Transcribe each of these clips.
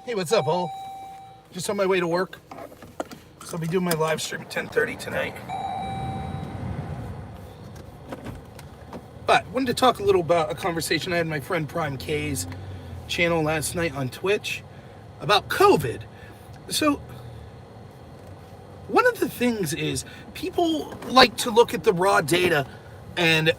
Hey, what's up, all? Just on my way to work. So I'll be doing my live stream at 10:30 tonight. But wanted to talk a little about a conversation I had with my friend Prime K's channel last night on Twitch about COVID. So one of the things is people like to look at the raw data and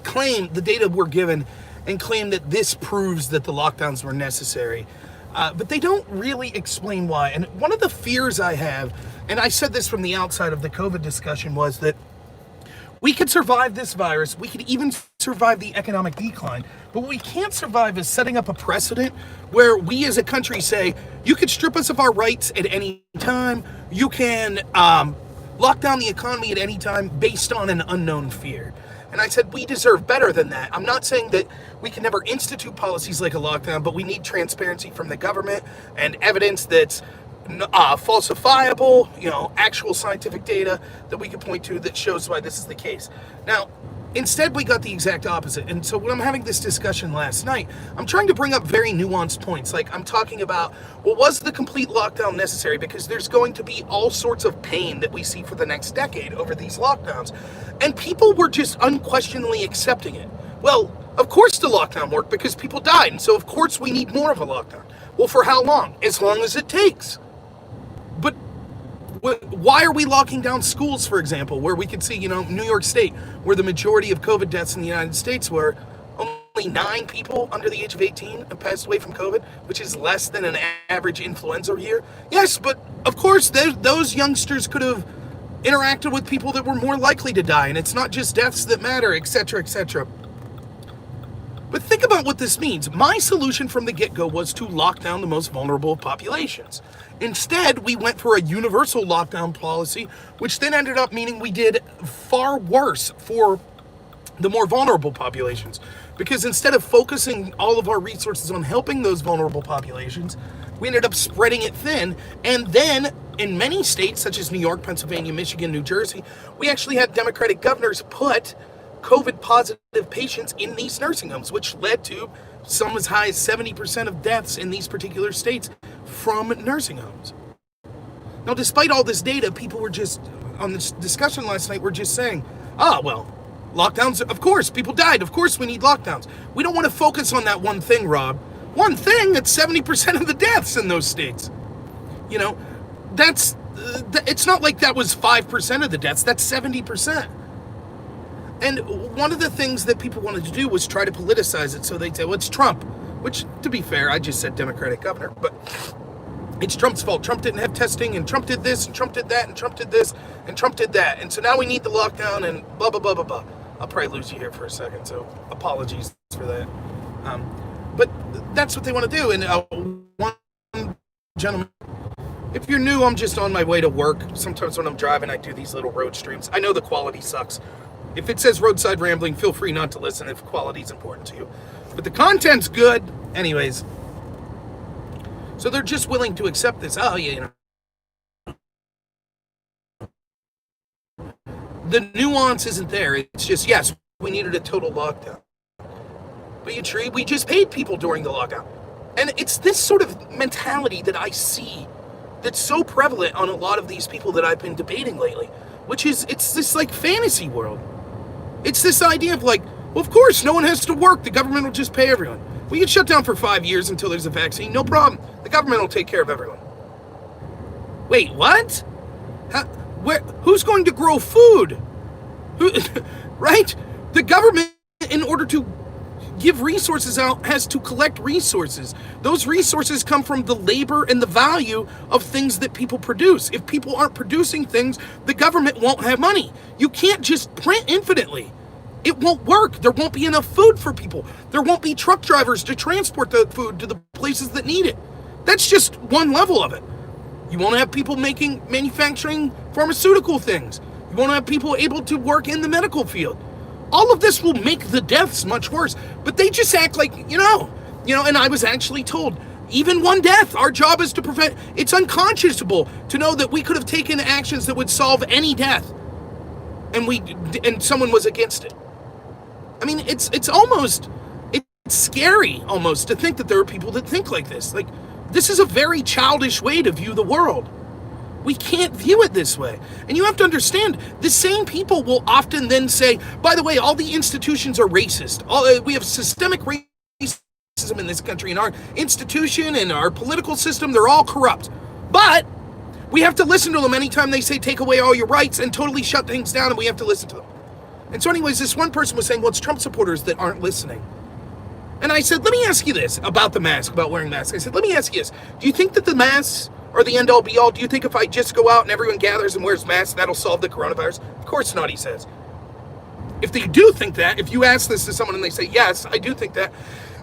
claim the data we're given and claim that this proves that the lockdowns were necessary. But they don't really explain why. And one of the fears I have, and I said this from the outside of the COVID discussion, was that we could survive this virus, we could even survive the economic decline, but what we can't survive is setting up a precedent where we as a country say, you can strip us of our rights at any time, you can lock down the economy at any time based on an unknown fear. And I said, we deserve better than that. I'm not saying that we can never institute policies like a lockdown, but we need transparency from the government and evidence that's falsifiable, actual scientific data that we can point to that shows why this is the case. Now, instead, we got the exact opposite. And so when I'm having this discussion last night, I'm trying to bring up very nuanced points. Like I'm talking about, well, was the complete lockdown necessary? Because there's going to be all sorts of pain that we see for the next decade over these lockdowns. And people were just unquestioningly accepting it. Well, of course the lockdown worked because people died. And so of course we need more of a lockdown. Well, for how long? As long as it takes. But why are we locking down schools, for example, where we could see, New York State, where the majority of COVID deaths in the United States were only 9 people under the age of 18 have passed away from COVID, which is less than an average influenza year. Yes, but of course, those youngsters could have interacted with people that were more likely to die, and it's not just deaths that matter, etc., etc. But think about what this means. My solution from the get-go was to lock down the most vulnerable populations. Instead, we went for a universal lockdown policy, which then ended up meaning we did far worse for the more vulnerable populations. Because instead of focusing all of our resources on helping those vulnerable populations, we ended up spreading it thin. And then in many states, such as New York, Pennsylvania, Michigan, New Jersey, we actually had Democratic governors put COVID positive patients in these nursing homes, which led to some as high as 70% of deaths in these particular states from nursing homes. Now, despite all this data, people were just, on this discussion last night, were just saying, lockdowns, of course, people died, of course we need lockdowns. We don't want to focus on that one thing, Rob. One thing, that's 70% of the deaths in those states. It's not like that was 5% of the deaths, that's 70%. And one of the things that people wanted to do was try to politicize it. So they'd say, well, it's Trump, which, to be fair, I just said Democratic governor, but it's Trump's fault. Trump didn't have testing, and Trump did this, and Trump did that, and Trump did this, and Trump did that. And so now we need the lockdown, and blah, blah, blah, blah, blah. I'll probably lose you here for a second, so apologies for that. But that's what they want to do. And one gentleman, if you're new, I'm just on my way to work. Sometimes when I'm driving, I do these little road streams. I know the quality sucks. If it says Roadside Rambling, feel free not to listen if quality's important to you. But the content's good. Anyways. So they're just willing to accept this. The nuance isn't there. It's just, yes, we needed a total lockdown. But we just paid people during the lockdown. And it's this sort of mentality that I see that's so prevalent on a lot of these people that I've been debating lately, which is, it's this like fantasy world. It's this idea of like, well, of course, no one has to work. The government will just pay everyone. We can shut down for 5 years until there's a vaccine. No problem. The government will take care of everyone. Wait, what? Who's going to grow food? Right? The government, in order to give resources out, has to collect resources. Those resources come from the labor and the value of things that people produce. If people aren't producing things, the government won't have money. You can't just print infinitely. It won't work. There won't be enough food for people. There won't be truck drivers to transport the food to the places that need it. That's just one level of it. You won't have people manufacturing pharmaceutical things. You won't have people able to work in the medical field. All of this will make the deaths much worse, but they just act like, and I was actually told, even one death, our job is to prevent. It's unconscionable to know that we could have taken actions that would solve any death, and someone was against it. I mean, it's scary almost to think that there are people that think like this. Like, This is a very childish way to view the world. We can't view it this way. And you have to understand, the same people will often then say, by the way, all the institutions are racist. We have systemic racism in this country, and our institution and our political system, they're all corrupt. But we have to listen to them anytime they say take away all your rights and totally shut things down, and we have to listen to them. And so anyways, this one person was saying, well, it's Trump supporters that aren't listening. And I said, let me ask you this about the mask, about wearing masks. I said, let me ask you this. Do you think that the masks are the end all be all? Do you think if I just go out and everyone gathers and wears masks, that'll solve the coronavirus? Of course not, he says. If they do think that, if you ask this to someone and they say, yes, I do think that,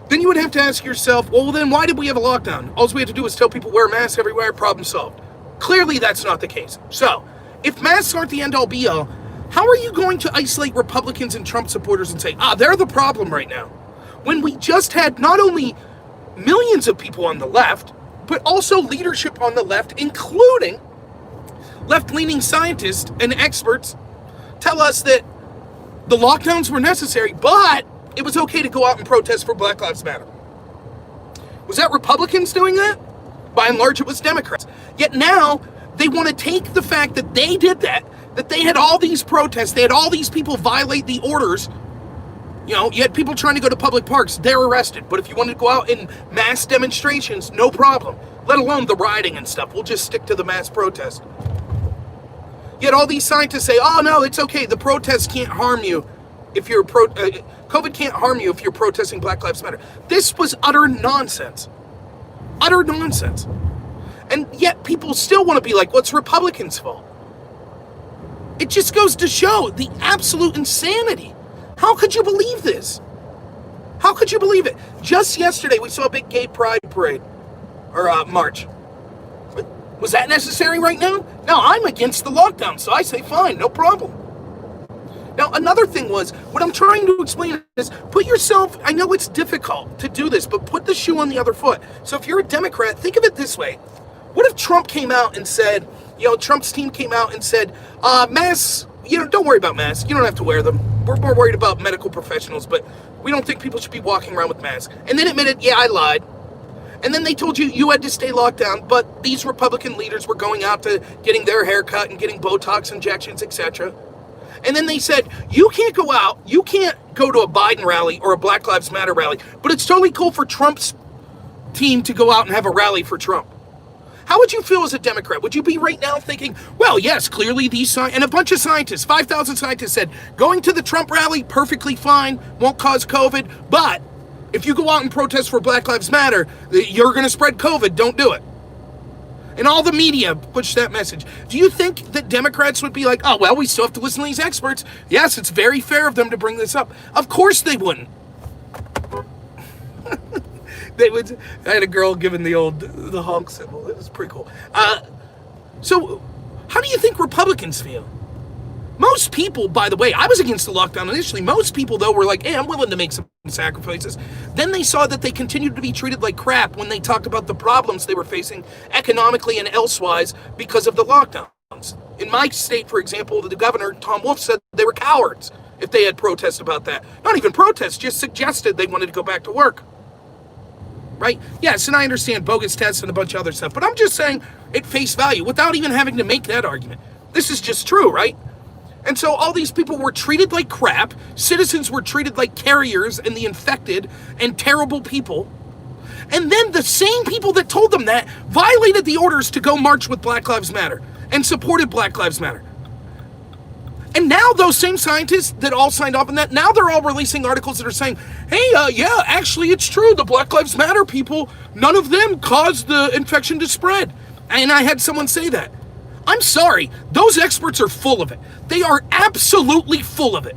then you would have to ask yourself, well, then why did we have a lockdown? All we had to do was tell people wear masks everywhere, problem solved. Clearly, that's not the case. So, if masks aren't the end all be all, how are you going to isolate Republicans and Trump supporters and say, they're the problem right now? When we just had not only millions of people on the left, but also leadership on the left, including left-leaning scientists and experts, tell us that the lockdowns were necessary, but it was okay to go out and protest for Black Lives Matter. Was that Republicans doing that? By and large, it was Democrats. Yet now, they want to take the fact that they did that they had all these protests, they had all these people violate the orders. You know, you had people trying to go to public parks, they're arrested. But if you wanted to go out in mass demonstrations, no problem. Let alone the rioting and stuff. We'll just stick to the mass protest. Yet all these scientists say, oh no, it's okay. The protests can't harm you if you're COVID can't harm you if you're protesting Black Lives Matter. This was utter nonsense. Utter nonsense. And yet people still want to be like, what's Republicans' fault? It just goes to show the absolute insanity. How could you believe this? How could you believe it? Just yesterday, we saw a big gay pride parade, or march. Was that necessary right now? No, I'm against the lockdown, so I say fine, no problem. Now, another thing was, what I'm trying to explain is, put yourself, I know it's difficult to do this, but put the shoe on the other foot. So if you're a Democrat, think of it this way. What if Trump came out and said, Trump's team came out and said, masks, don't worry about masks. You don't have to wear them. We're more worried about medical professionals, but we don't think people should be walking around with masks. And then admitted, yeah, I lied. And then they told you had to stay locked down, but these Republican leaders were going out to getting their hair cut and getting Botox injections, etc. And then they said, you can't go out, you can't go to a Biden rally or a Black Lives Matter rally, but it's totally cool for Trump's team to go out and have a rally for Trump. How would you feel as a Democrat? Would you be right now thinking, well, yes, clearly these and a bunch of scientists, 5,000 scientists said, going to the Trump rally, perfectly fine, won't cause COVID, but if you go out and protest for Black Lives Matter, you're going to spread COVID, don't do it. And all the media push that message. Do you think that Democrats would be like, oh, well, we still have to listen to these experts. Yes, it's very fair of them to bring this up. Of course they wouldn't. I had a girl giving the honk symbol. It was pretty cool. So how do you think Republicans feel? Most people, by the way, I was against the lockdown initially. Most people, though, were like, hey, I'm willing to make some sacrifices. Then they saw that they continued to be treated like crap when they talked about the problems they were facing economically and elsewise because of the lockdowns. In my state, for example, the governor, Tom Wolf, said they were cowards if they had protests about that. Not even protests, just suggested they wanted to go back to work. Right? Yes, and I understand bogus tests and a bunch of other stuff, but I'm just saying at face value, without even having to make that argument. This is just true, right? And so all these people were treated like crap, citizens were treated like carriers and the infected and terrible people, and then the same people that told them that violated the orders to go march with Black Lives Matter and supported Black Lives Matter. And now those same scientists that all signed off on that, now they're all releasing articles that are saying, hey, yeah, actually it's true, the Black Lives Matter people, none of them caused the infection to spread. And I had someone say that. I'm sorry, those experts are full of it. They are absolutely full of it.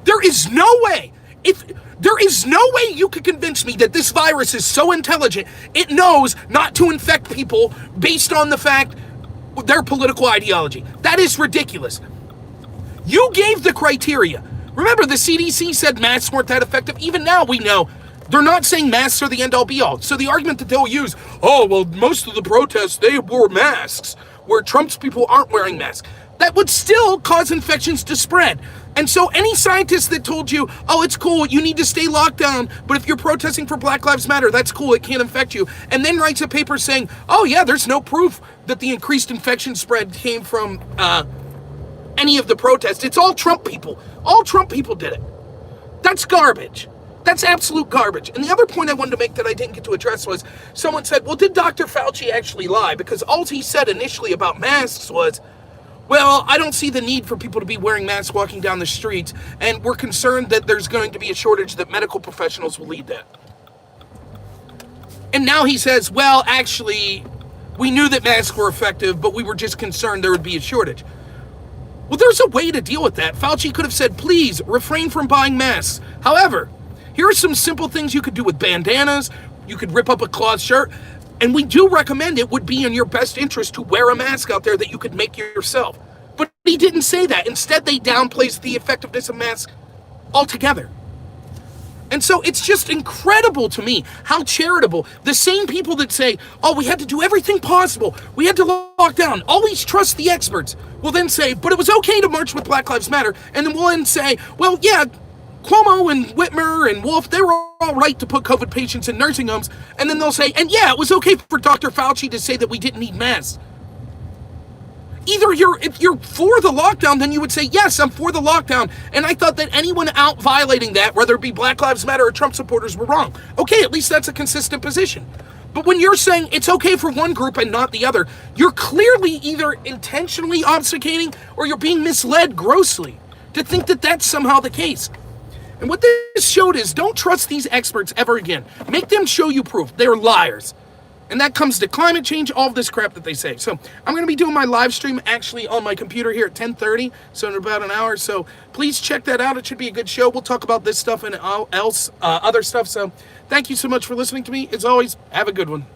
There is no way you could convince me that this virus is so intelligent, it knows not to infect people based on the fact their political ideology. That is ridiculous. You gave the criteria. Remember, the CDC said masks weren't that effective. Even now we know they're not saying masks are the end all be all. So the argument that they'll use, oh, well, most of the protests, they wore masks, where Trump's people aren't wearing masks. that would still cause infections to spread. And so any scientist that told you, oh, it's cool, you need to stay locked down, but if you're protesting for Black Lives Matter, that's cool, it can't infect you, and then writes a paper saying, oh yeah, there's no proof that the increased infection spread came from any of the protests. It's all Trump people. All Trump people did it. That's garbage. That's absolute garbage. And the other point I wanted to make that I didn't get to address was, someone said, well, did Dr. Fauci actually lie? Because all he said initially about masks was, well, I don't see the need for people to be wearing masks walking down the streets, and we're concerned that there's going to be a shortage that medical professionals will lead that. And now he says, well, actually, we knew that masks were effective, but we were just concerned there would be a shortage. Well, there's a way to deal with that. Fauci could have said, please, refrain from buying masks. However, here are some simple things you could do with bandanas. You could rip up a cloth shirt. And we do recommend it would be in your best interest to wear a mask out there that you could make yourself. But he didn't say that. Instead, they downplays the effectiveness of masks altogether. And so it's just incredible to me how charitable the same people that say, oh, we had to do everything possible, we had to lock down, always trust the experts, will then say, but it was okay to march with Black Lives Matter. And then we'll then say, well, yeah, Cuomo and Whitmer and Wolf, they were all right to put COVID patients in nursing homes. And then they'll say, and yeah, it was okay for Dr. Fauci to say that we didn't need masks. Either if you're for the lockdown, then you would say, yes, I'm for the lockdown. And I thought that anyone out violating that, whether it be Black Lives Matter or Trump supporters, were wrong. Okay, at least that's a consistent position. But when you're saying it's okay for one group and not the other, you're clearly either intentionally obfuscating or you're being misled grossly to think that that's somehow the case. And what this showed is, don't trust these experts ever again. Make them show you proof. They're liars. And that comes to climate change, all of this crap that they say. So I'm going to be doing my live stream actually on my computer here at 10:30, so in about an hour. So please check that out. It should be a good show. We'll talk about this stuff and other stuff. So thank you so much for listening to me. As always, have a good one.